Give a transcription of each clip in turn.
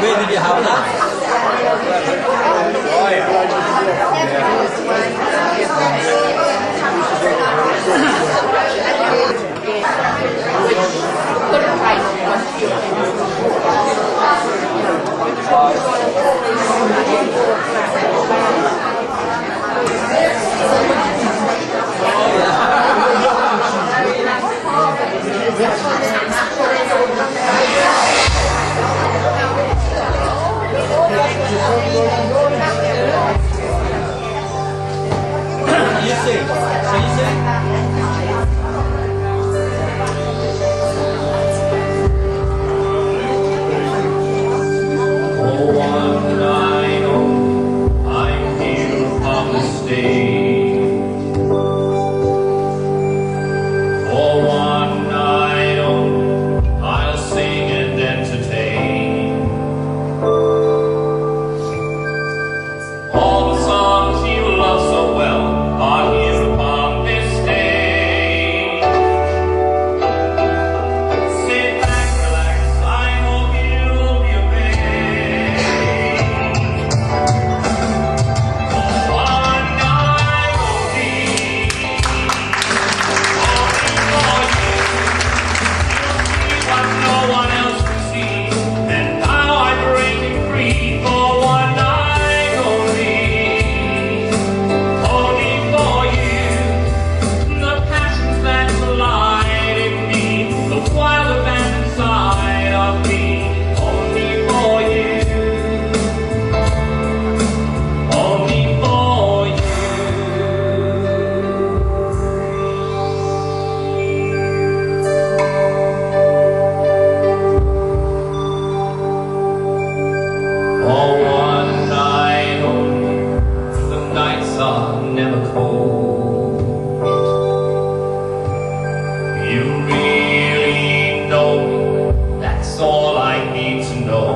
Where did you have that? Oh, yeah. You sing. So you sing? Oh, one night I'm here upon the stage. For one night I'll sing and entertain. All the songs you love so well are here upon this stage. Sit back, relax, I hope you'll be amazed. For one night only for you, you'll see what no one else can see, and now I'm breaking free. For one night only for you, the passions that collide in me, the wild event inside of me, only for you, only for you. For one night only, the nights are never cold. You really know me, that's all I need to know.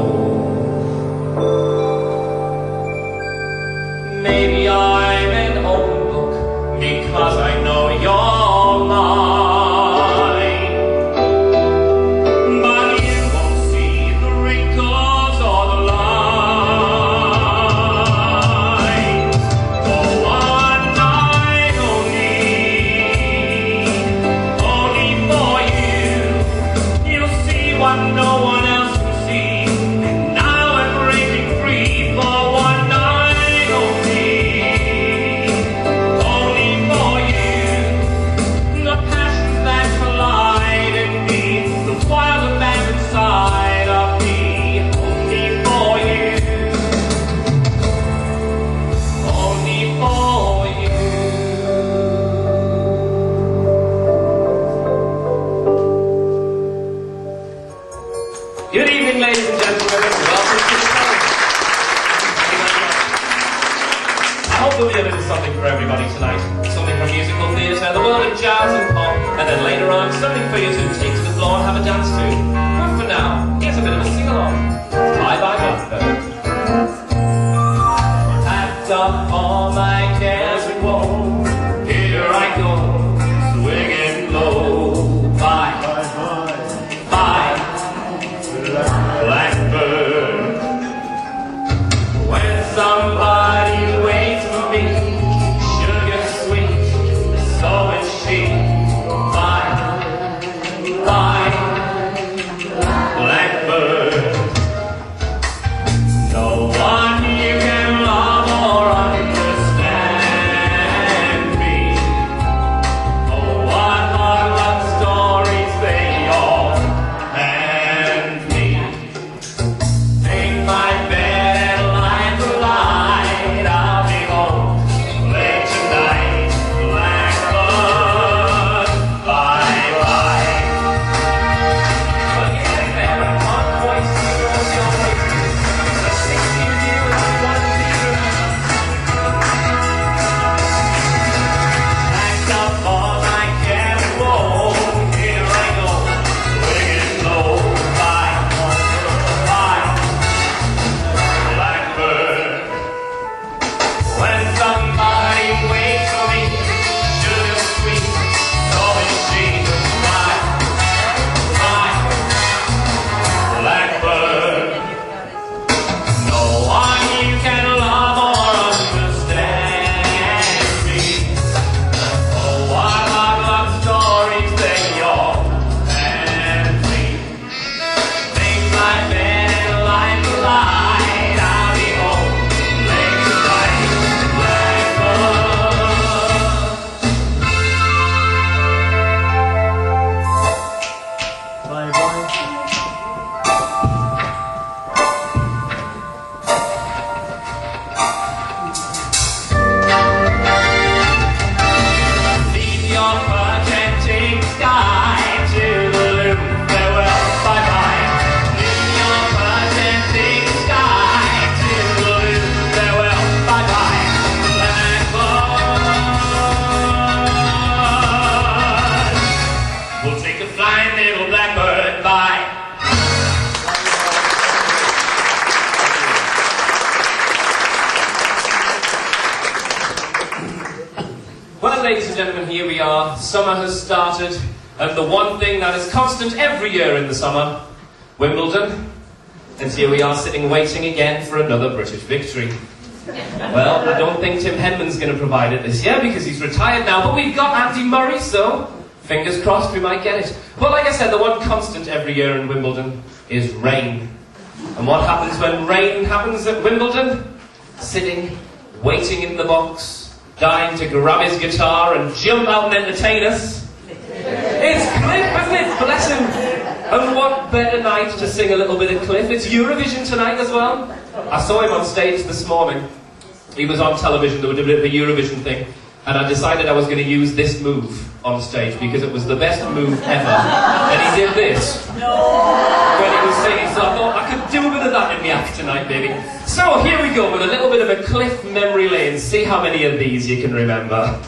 Maybe I'm an open book because I know you're mine, but you won't see the wrinkles or the lines. For one night only for you, you'll see what no one else can see, and now I'm breaking free. For one night only for you, the passions that collide in me, the wild event inside of me, only for you, only for you. Good evening, ladies and gentlemen. Welcome to the show. I hope we'll be able to do something for everybody tonight. Something from musical theatre, the world of jazz and pop, and then later on, something for you to take to the floor and have a dance to. But for now, here's a bit of a sing-along. Bye Bye Blackbird. Packed up all my cares and woes, here I go, swinging low. Bye, bye, Blackbird. When somebody waits for me, sugar sweet, so is she. Bye, bye, Leave your protecting sky to the loom. Farewell, bye-bye. Leave your protecting sky to the loom. Farewell, bye-bye. Blackbird, we'll take a flying little blackbird, bye. Well, ladies and gentlemen, here we are. Summer has started, and the one thing that is constant every year in the summer, Wimbledon. And here we are sitting waiting again for another British victory. Well, I don't think Tim Henman's going to provide it this year because he's retired now, but we've got Andy Murray, so fingers crossed we might get it. Well, like I said, the one constant every year in Wimbledon is rain. And what happens when rain happens at Wimbledon? Sitting, waiting in the box, dying to grab his guitar and jump out and entertain us. It's Cliff, isn't it? Bless him. And what better night to sing a little bit of Cliff? It's Eurovision tonight as well. I saw him on stage this morning. He was on television, they were doing a bit of a Eurovision thing. And I decided I was going to use this move on stage because it was the best move ever. And he did this when he was singing. So I thought I could do a bit of that in the act tonight, baby. So here we go with a little bit of a Cliff memory lane. See how many of these you can remember.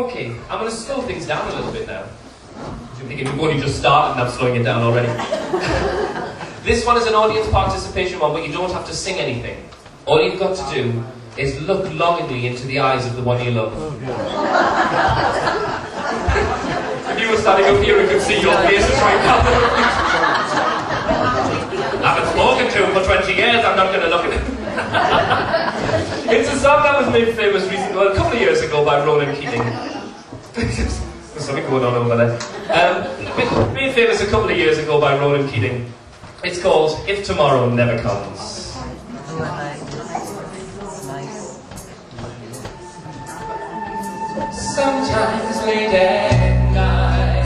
Okay, I'm going to slow things down a little bit now. You're thinking we've only just started and I'm slowing it down already. This one is an audience participation one, but you don't have to sing anything. All you've got to do is look longingly into the eyes of the one you love. If you were standing up here, we could see your faces right now. I haven't spoken to him for 20 years, I'm not going to look at him. It's a song that was made famous recently, well, a couple of years ago by Ronan Keating. There's something going on over there. Made famous a couple of years ago by Ronan Keating. It's called If Tomorrow Never Comes. Sometimes late at night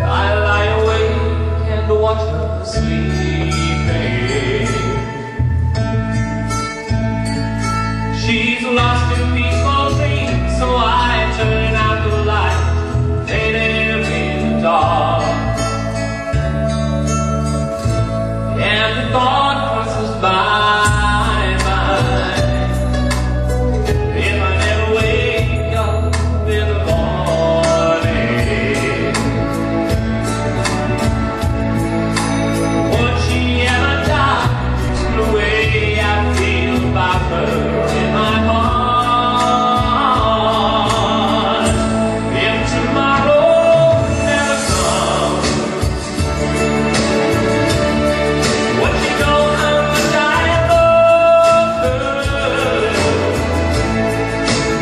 I lie awake and watch her sleeping. She's lost in peaceful dreams, so I turn out the light, fade in the dark. And the thought crosses my mind, if I never wake up in the morning, would she ever die the way I feel about her in my heart? If tomorrow never comes, would she know how much I love her?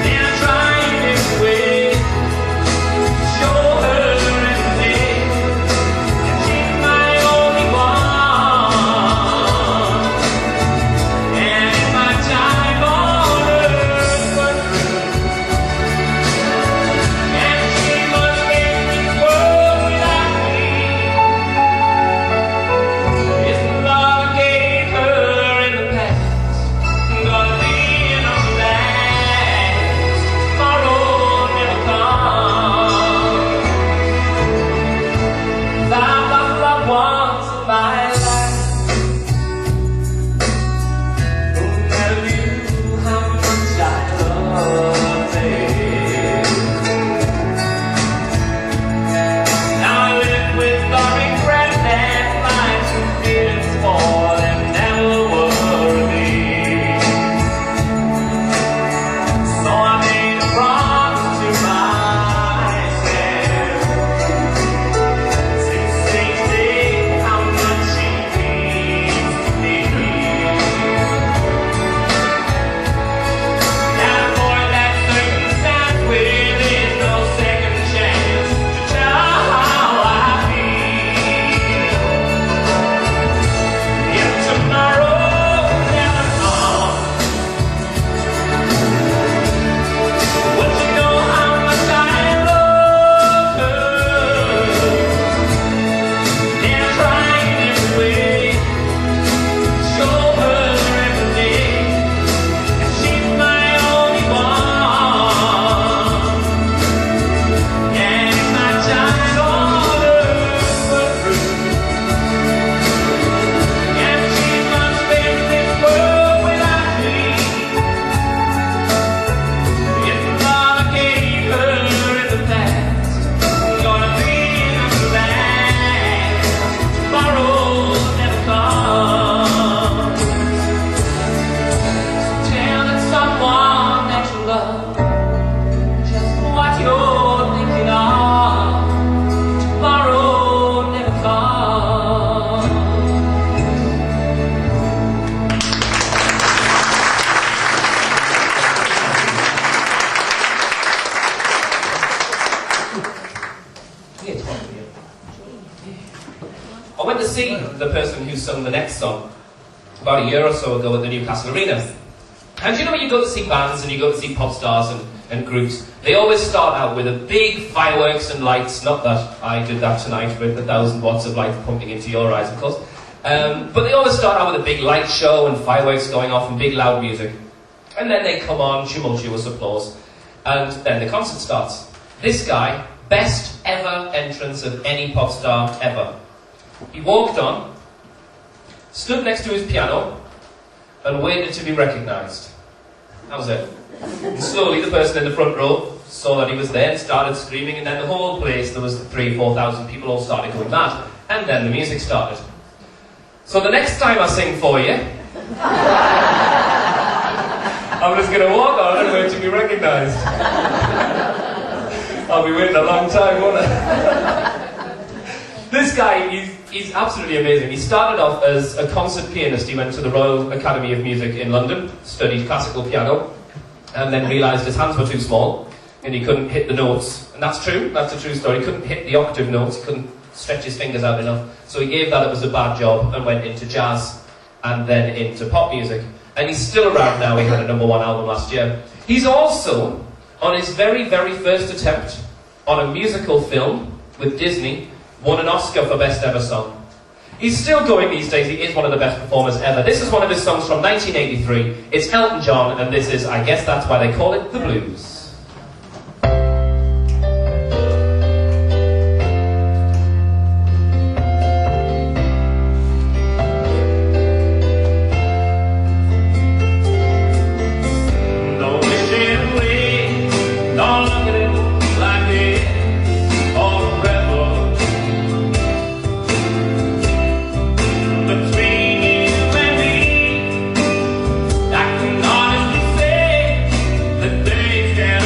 Then I try in every way to show her everything, and she's my only one. And if my time on earth was through, and she must face this world without me, it's the love I gave her in the past, gonna be enough to last. Tomorrow never comes. I've lost loved ones in my life who never knew how much I loved them. Now I live with the regret that my true feelings for them never were me. So I made a promise to myself, since they say how much she means to me. Now for that circumstance where there's no second chance to tell how I feel. If tomorrow never comes, would you know how much I love her? Then I try in every way to show her everything, and she's my only one. And if my time on earth were through, and she must face this world without me, it's the love I gave her in the past, gonna be enough to last. Tomorrow never comes. Tell that someone that you love just what you're thinking of. Tomorrow never comes. I went to see the person who sung the next song about a year or so ago at the Newcastle Arena. And you know when you go to see bands and you go to see pop stars and groups, they always start out with a big fireworks and lights. Not that I did that tonight with 1,000 watts of light pumping into your eyes, of course. But they always start out with a big light show and fireworks going off and big loud music. And then they come on, tumultuous applause. And then the concert starts. This guy, best ever entrance of any pop star ever. He walked on, stood next to his piano, and waited to be recognised. That was it. And slowly the person in the front row saw that he was there and started screaming, and then the whole place, there was 3,000-4,000 people, all started going mad. And then the music started. So the next time I sing for you, I'm just going to walk on and wait to be recognised. I'll be waiting a long time, won't I? This guy, he's absolutely amazing. He started off as a concert pianist. He went to the Royal Academy of Music in London, studied classical piano, and then realised his hands were too small and he couldn't hit the notes. And that's true, that's a true story. He couldn't hit the octave notes, he couldn't stretch his fingers out enough. So he gave that up as a bad job and went into jazz and then into pop music. And he's still around now. He had a #1 album last year. He's also, on his very, very first attempt on a musical film with Disney, won an Oscar for Best Ever Song. He's still going these days. He is one of the best performers ever. This is one of his songs from 1983. It's Elton John, and this is, I guess that's why they call it the blues. They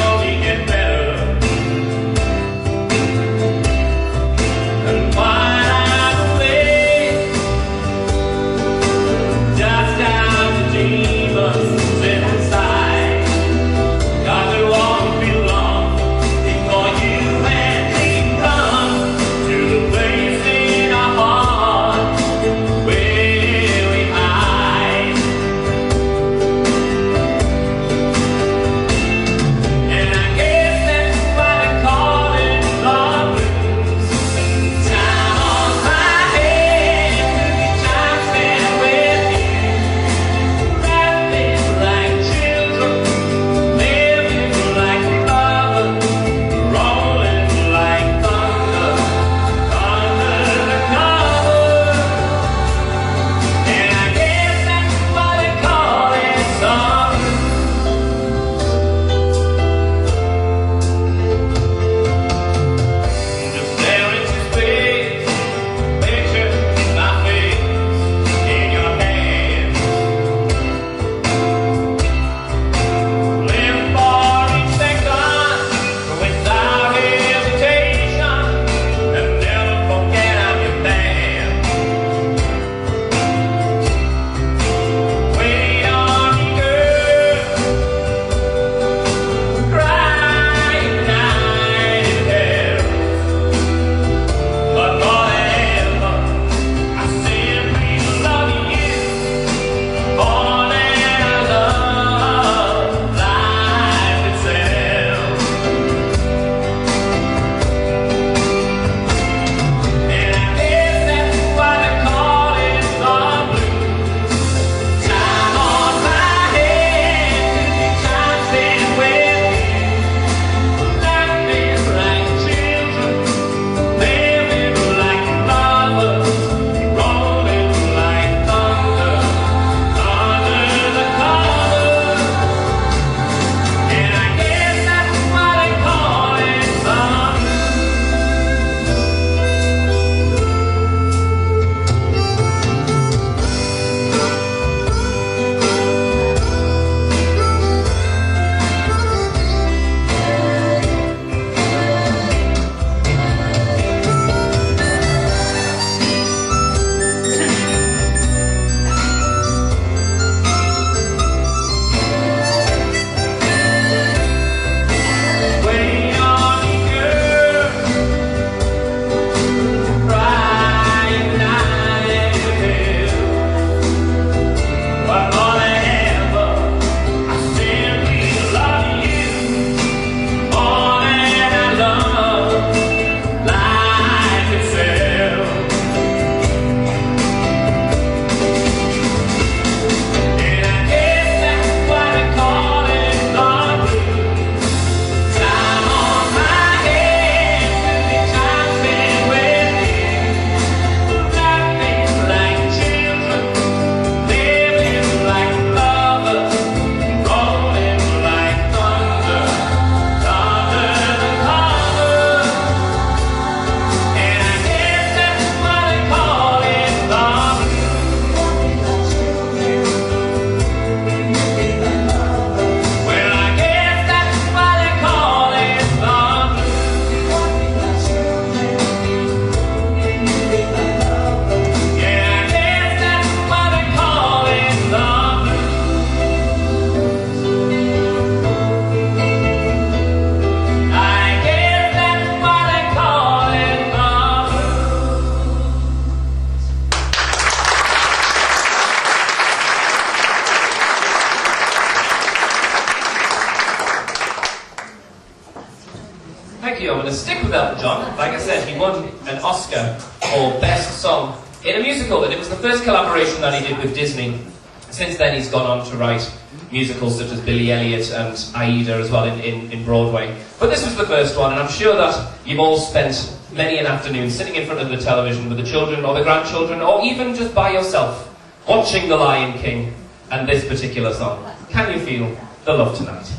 Thank you. I'm going to stick with Elton John. Like I said, he won an Oscar for Best Song in a musical, and it was the first collaboration that he did with Disney. Since then, he's gone on to write musicals such as Billy Elliot and Aida as well in Broadway. But this was the first one, and I'm sure that you've all spent many an afternoon sitting in front of the television with the children or the grandchildren, or even just by yourself, watching The Lion King and this particular song. Can you feel the love tonight?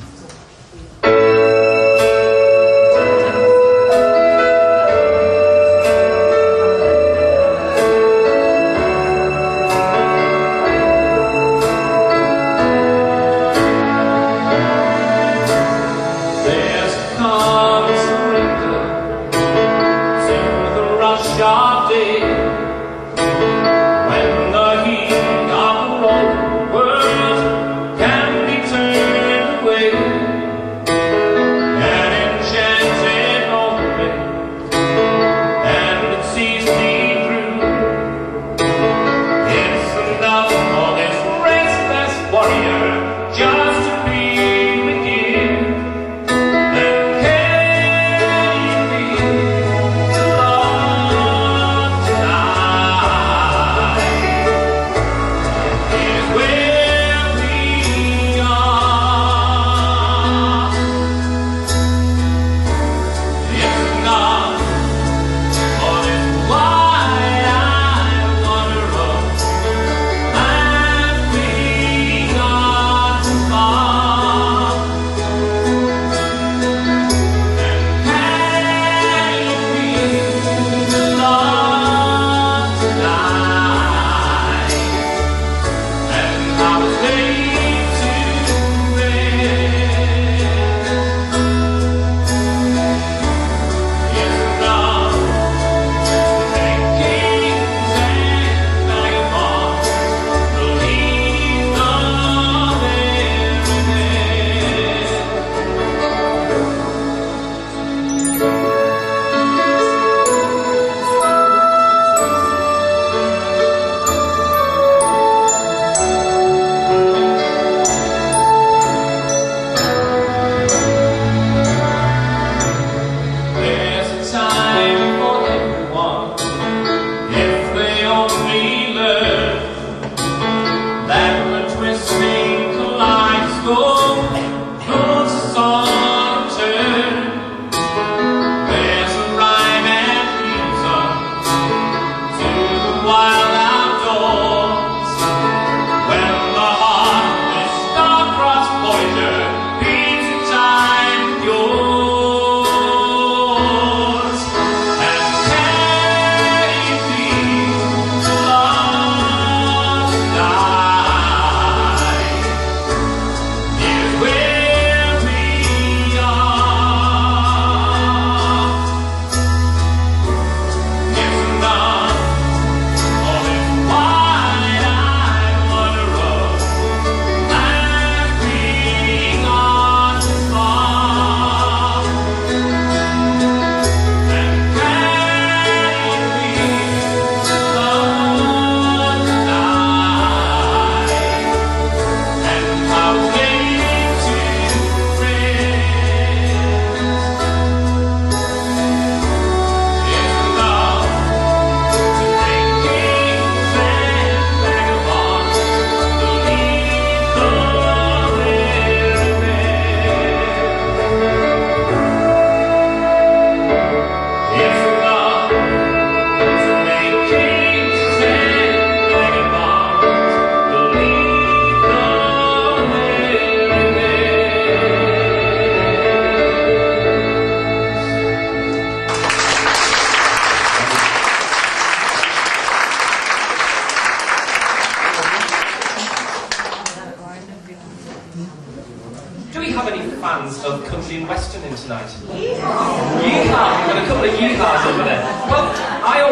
fans of country and western in tonight? Yeehaw! We've got a couple of yeehaws over there. Well, I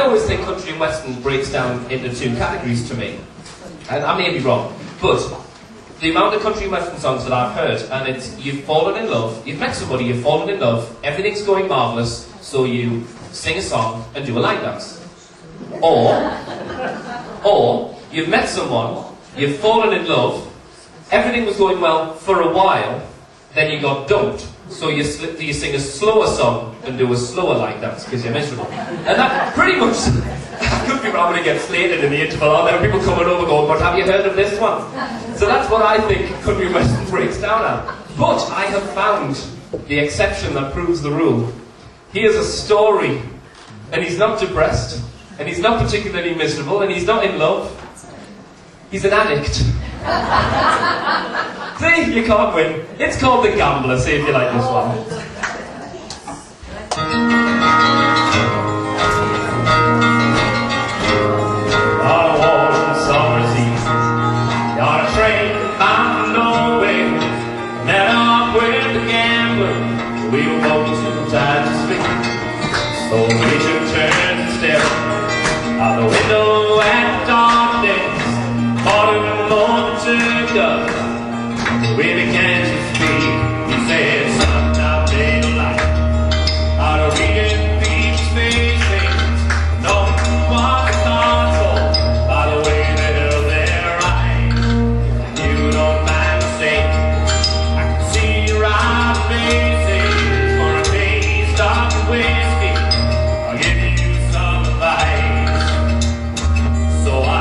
always think country and western breaks down into two categories to me. And I may be wrong, but the amount of country and western songs that I've heard, and it's you've fallen in love, you've met somebody, you've fallen in love, everything's going marvellous, so you sing a song and do a line dance. Or you've met someone, you've fallen in love, everything was going well for a while, then you got dumped, So you sing a slower song and do a slower line dance because you're miserable. And that pretty much, I could be wrong when it gets slated in the interval, or there are people coming over going, but have you heard of this one? So that's what I think country western breaks down at. But I have found the exception that proves the rule. He has a story, and he's not depressed, and he's not particularly miserable, and he's not in love. He's an addict. See, you can't win. It's called The Gambler. See if you like this one. On a warm summer's evening, on a train bound nowhere, met up with the gambler. We were both too tired to speak, so we took turns and stared out the window at darkness. More took us, we began to speak. He said, son, I'll take a light out of reading people's faces. No one console by the way they held their eyes. You don't mind the same, I can see your eyes faces. For a taste of whiskey, I'll give you some advice. So I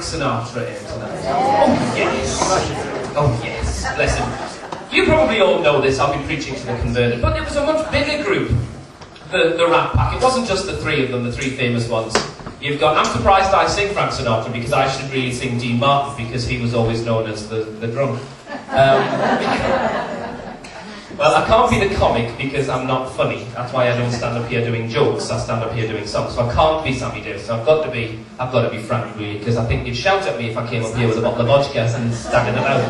Sinatra here tonight. Oh yes. Oh yes. Bless him. You probably all know this, I'll be preaching to the converted, but it was a much bigger group, the Rat Pack. It wasn't just the three of them, the three famous ones. You've got, I'm surprised I sing Frank Sinatra because I should really sing Dean Martin because he was always known as the drunk. Well, I can't be the comic because I'm not funny. That's why I don't stand up here doing jokes. I stand up here doing songs. So I can't be Sammy Davis. So I've got to be Frank really, because I think you'd shout at me if I came up here with a bottle of vodka and staggered it out.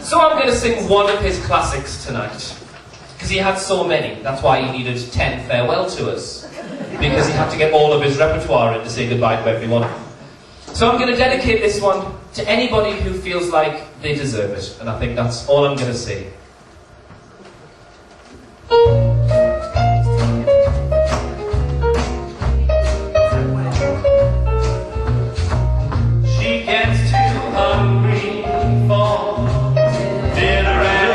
So I'm going to sing one of his classics tonight. Because he had so many. That's why he needed 10 farewell tours. Because he had to get all of his repertoire in to say goodbye to everyone. So I'm going to dedicate this one to anybody who feels like they deserve it. And I think that's all I'm going to say. She gets too hungry for dinner at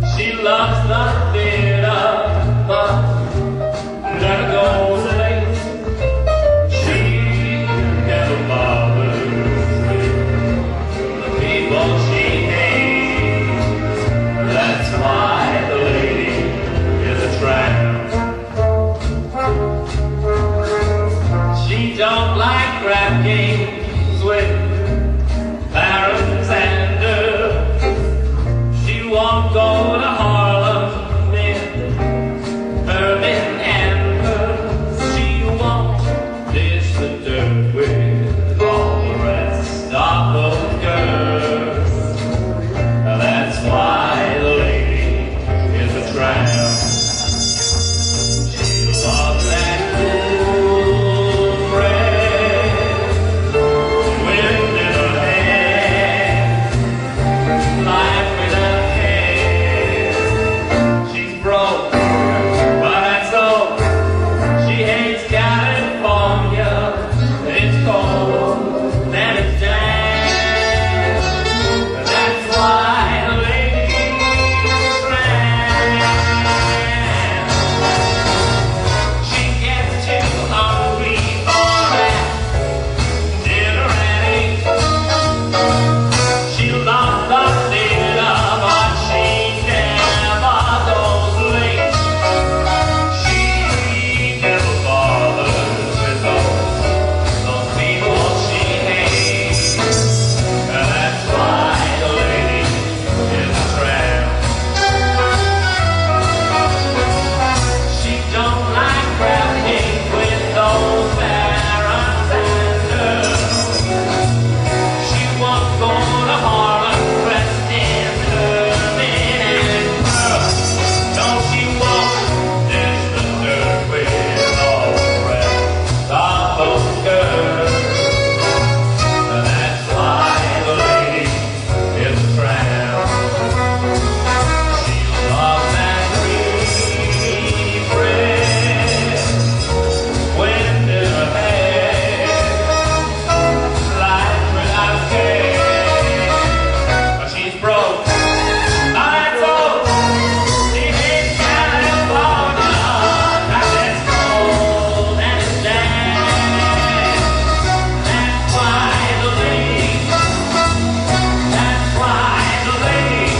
8. She loves the theater, but never goes late. She never bothers with the people she hates. That's why the lady is a tramp. She don't like crap games with barons and earls. She won't go to Harlem with Herman and Pearl. She won't dish the dirt with all the rest of those girls. Now that's why the lady is a tramp. She loves that cool bread, wind in her hair, life without care. She's broke, but that's all. She hates California. It's cold and it's damp. That's why the lady is a tramp. She gets too hungry for that dinner at 8. She loves the theater, but she never goes late. She never bothers with those people she hates. And that's why the lady is a tramp. She don't like crafting with those barons and earls. She won't go to Harlem dressed in ermine and pearl. No, she won't dish the dirt with all the rest of those girls. And that's why the lady is a tramp. She loves that creamy bread, wind in her hair, life without care. But she's broke, that's all. She hates California, 'cause it's cold and it's damp. That's why the lady, that's why the lady,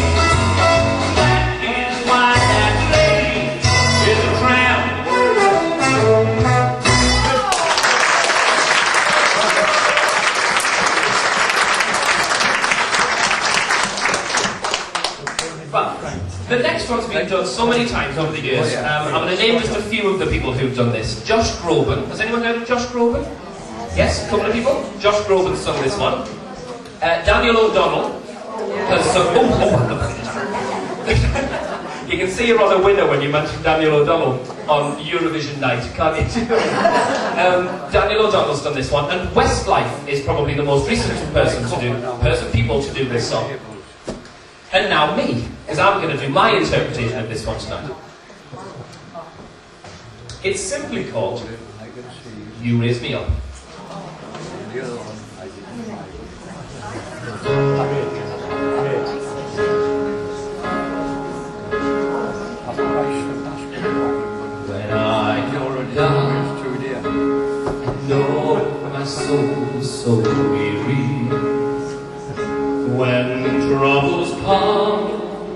that is why that lady is a tramp. Well, the next one's been done so many times over the years. I'm going to name just a few of the people who've done this. Josh Groban. Has anyone heard of Josh Groban? Yes, a couple of people. Josh Groban sung this one. Daniel O'Donnell has sung. You can see you're on a winner when you mention Daniel O'Donnell on Eurovision night, can't you? Daniel O'Donnell's done this one, and Westlife is probably the most recent people to do this song. And now me, because I'm going to do my interpretation of this one tonight. It's simply called You Raise Me Up. When I go down, I know my soul's so weary. When troubles come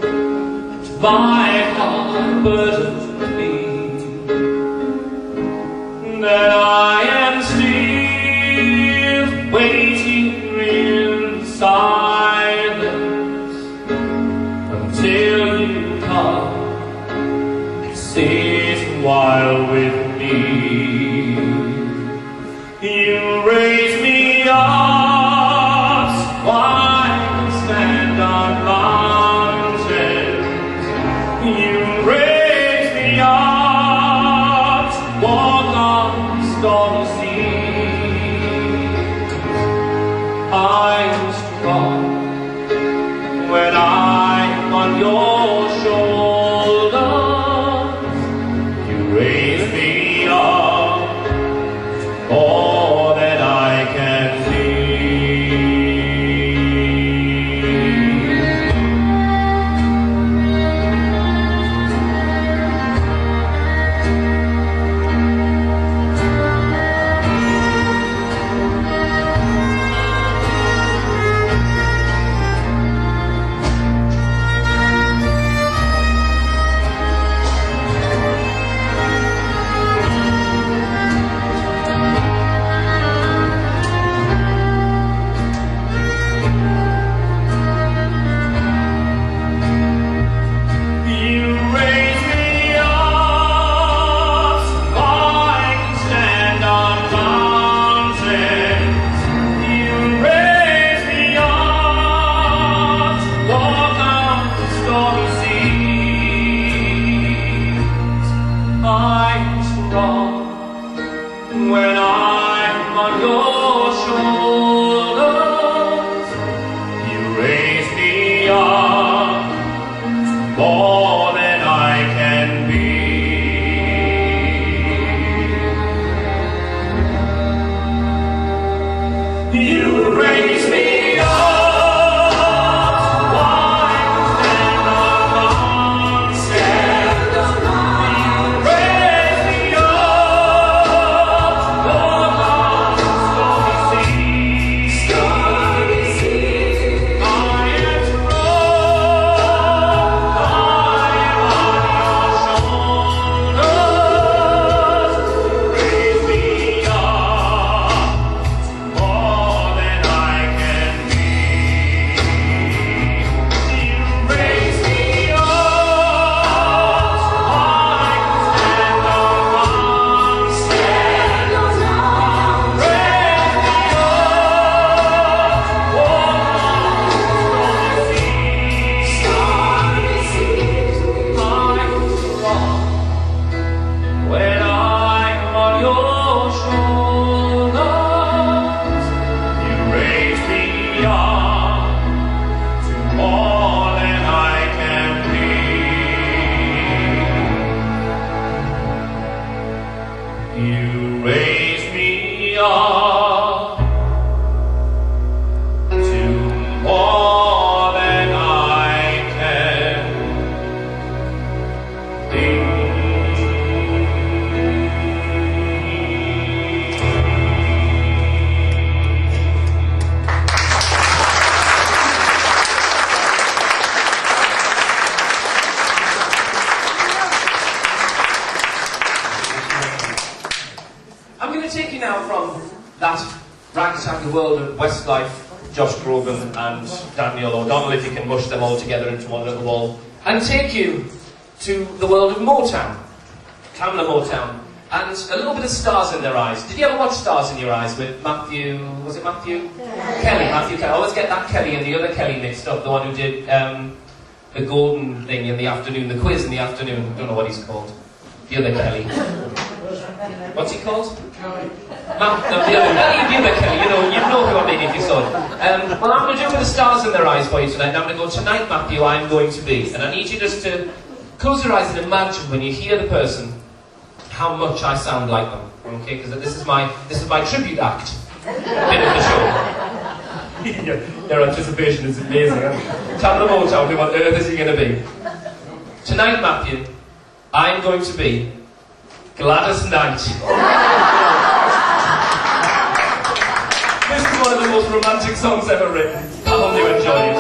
and my heart burdens me, then I am still waiting in silence until you come and sit a while with me. You raise me up so I can stand on mountains. You raise me your shoulders, you raise me up more than I can be. When I'm on your shoulders, you raise me up more than I can be. You raise me up. You raise me up to more than I can be. I'm going to take you now from that ragtag world of Westlife, Josh Groban and Daniel O'Donnell, if you can mush them all together into one little ball, and take you to the world of Motown, Camla Motown, and a little bit of Stars in Their Eyes. Did you ever watch Stars in Your Eyes with Matthew, was it Matthew? Yeah. Matthew Kelly. I always get that Kelly and the other Kelly mixed up, the one who did the golden thing in the afternoon, the quiz in the afternoon, I don't know what he's called. The other Kelly. What's he called? Kelly. No, the other Kelly, you know who I mean if you saw it. Well, I'm going to do with the Stars in Their Eyes for you tonight. I'm going to go, tonight, Matthew, I'm going to be. And I need you just to close your eyes and imagine when you hear the person how much I sound like them. Okay, because this is my tribute act bit of the show. Their anticipation is amazing. Camla Motown, who on earth is he going to be? Tonight, Matthew, I'm going to be Gladys Knight. This is one of the most romantic songs ever written. I hope you enjoy it.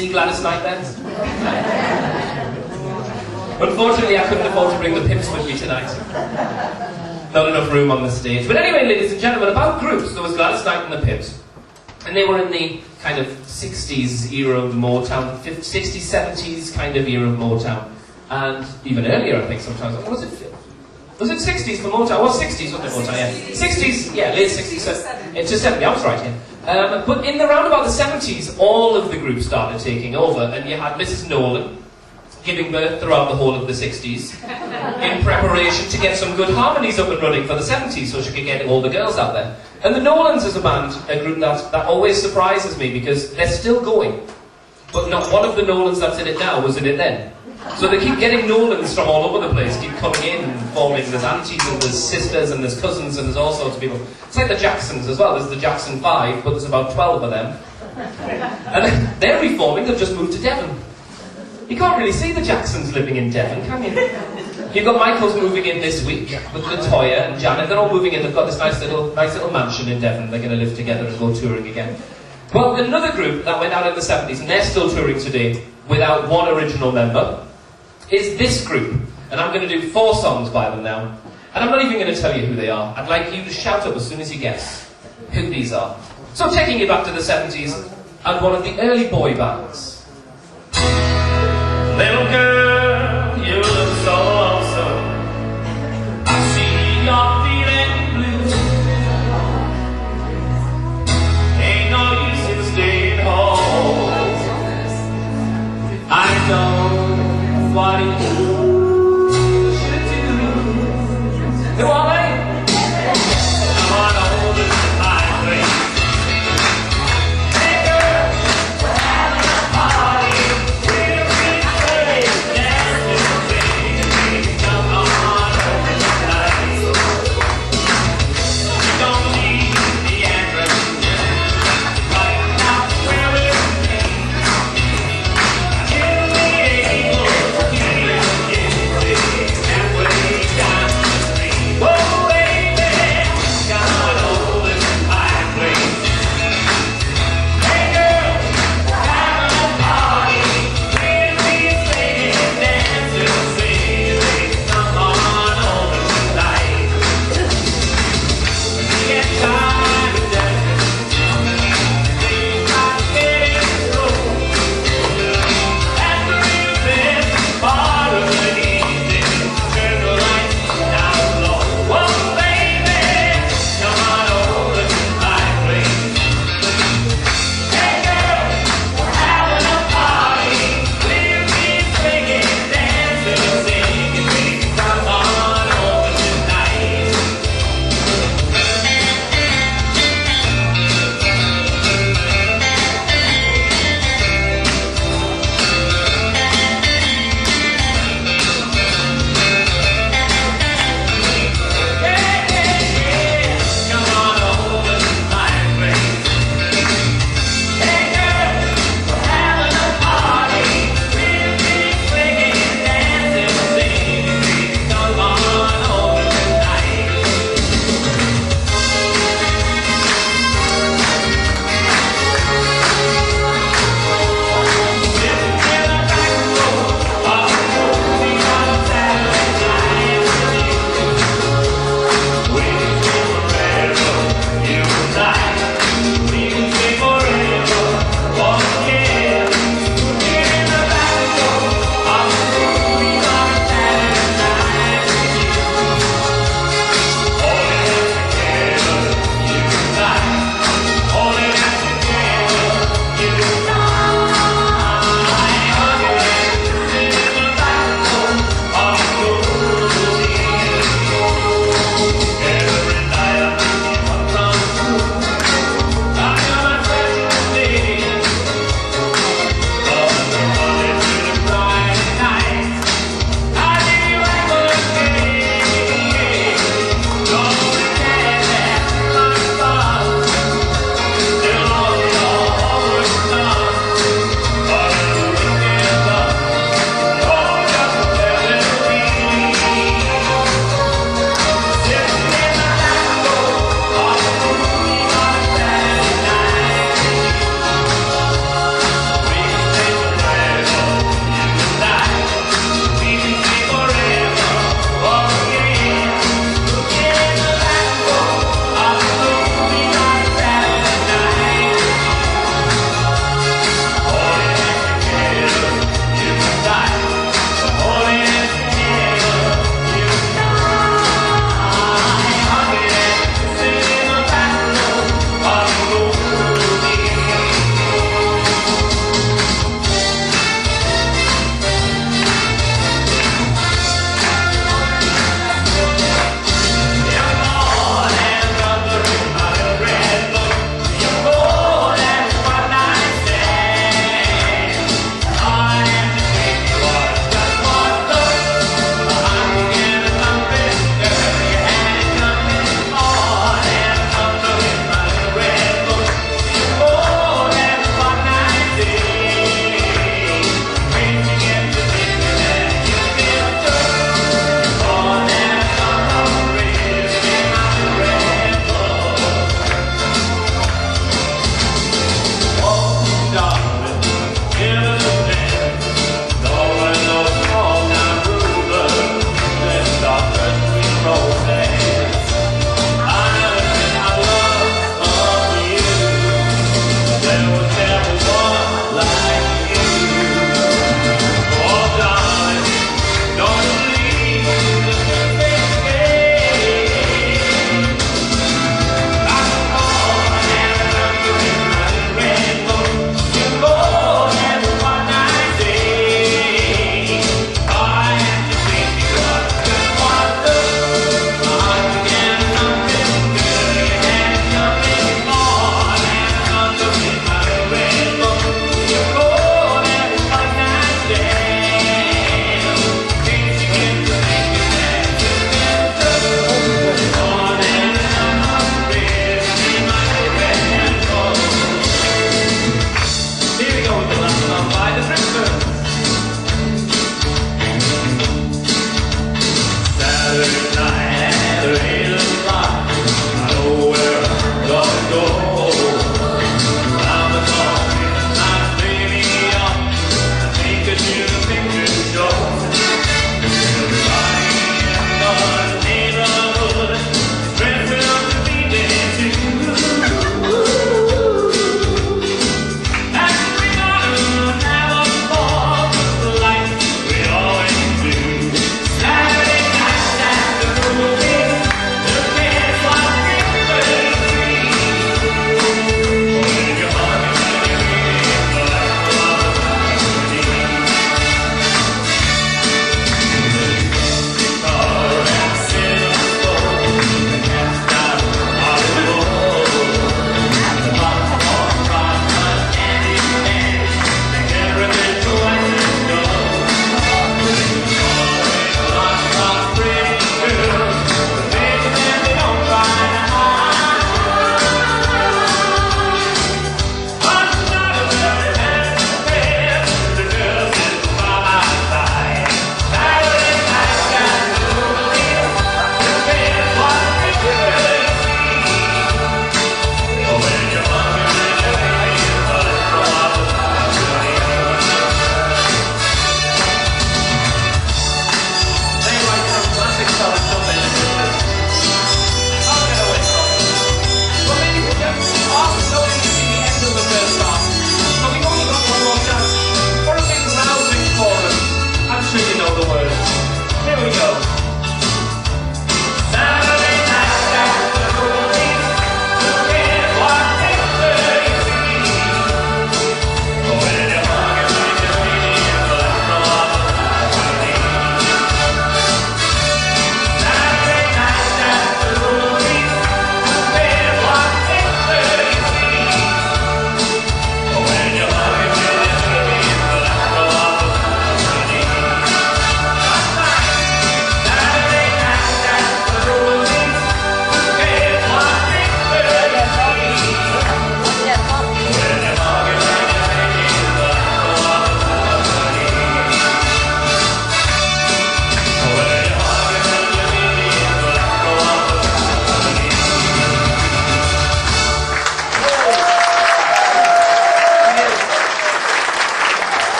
see Gladys Knight then? Unfortunately, I couldn't afford to bring the Pips with me tonight. Not enough room on the stage. But anyway, ladies and gentlemen, about groups, there was Gladys Knight and the Pips. And they were in the kind of 60s era of Motown, 60s, 70s kind of era of Motown. And even earlier, I think, sometimes. Was it 60s for Motown? Well, 60s, wasn't it, Motown? Yeah. 60s, yeah, late 60s. To 70, I was right, yeah. But in the round about the 70s, all of the groups started taking over, and you had Mrs. Nolan giving birth throughout the whole of the 60s in preparation to get some good harmonies up and running for the 70s so she could get all the girls out there. And the Nolans is a band, a group that always surprises me because they're still going. But not one of the Nolans that's in it now was in it then. So they keep getting Nolans from all over the place, keep coming in and forming. There's aunties and there's sisters and there's cousins and there's all sorts of people. It's like the Jacksons as well. There's the Jackson 5, but there's about 12 of them. And they're reforming, they've just moved to Devon. You can't really see the Jacksons living in Devon, can you? You've got Michael's moving in this week with Latoya and Janet. They're all moving in. They've got this nice little mansion in Devon. They're going to live together and go touring again. Well, another group that went out in the 70s, and they're still touring today without one original member, is this group. And I'm going to do 4 songs by them now. And I'm not even going to tell you who they are. I'd like you to shout up as soon as you guess who these are. So taking you back to the 70s and one of the early boy bands. Little girl, you look so lonesome. I see you're feeling blue. Ain't no use in staying home. I know what you should do. Who are they? Come on over to my place. Hey girl, we're having a party. Whoa!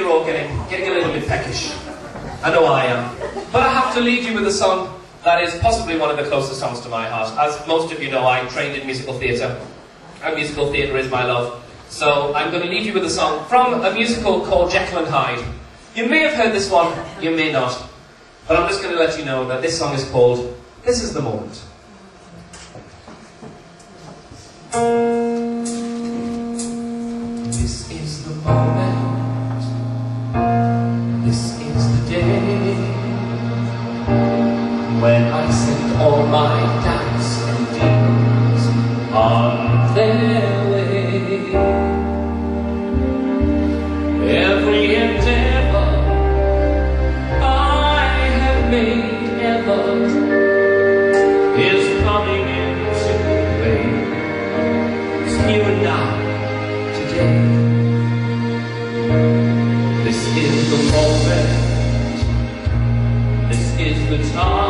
you're all getting a little bit peckish. I know I am. But I have to leave you with a song that is possibly one of the closest songs to my heart. As most of you know, I trained in musical theatre, and musical theatre is my love. So I'm going to leave you with a song from a musical called Jekyll and Hyde. You may have heard this one, you may not. But I'm just going to let you know that this song is called This Is the Moment. This is the moment, this is the day, when I send all my doubts and demons on their way. Every endeavor I have made ever is coming into play. It's here and now, today. This is the moment, this is the time.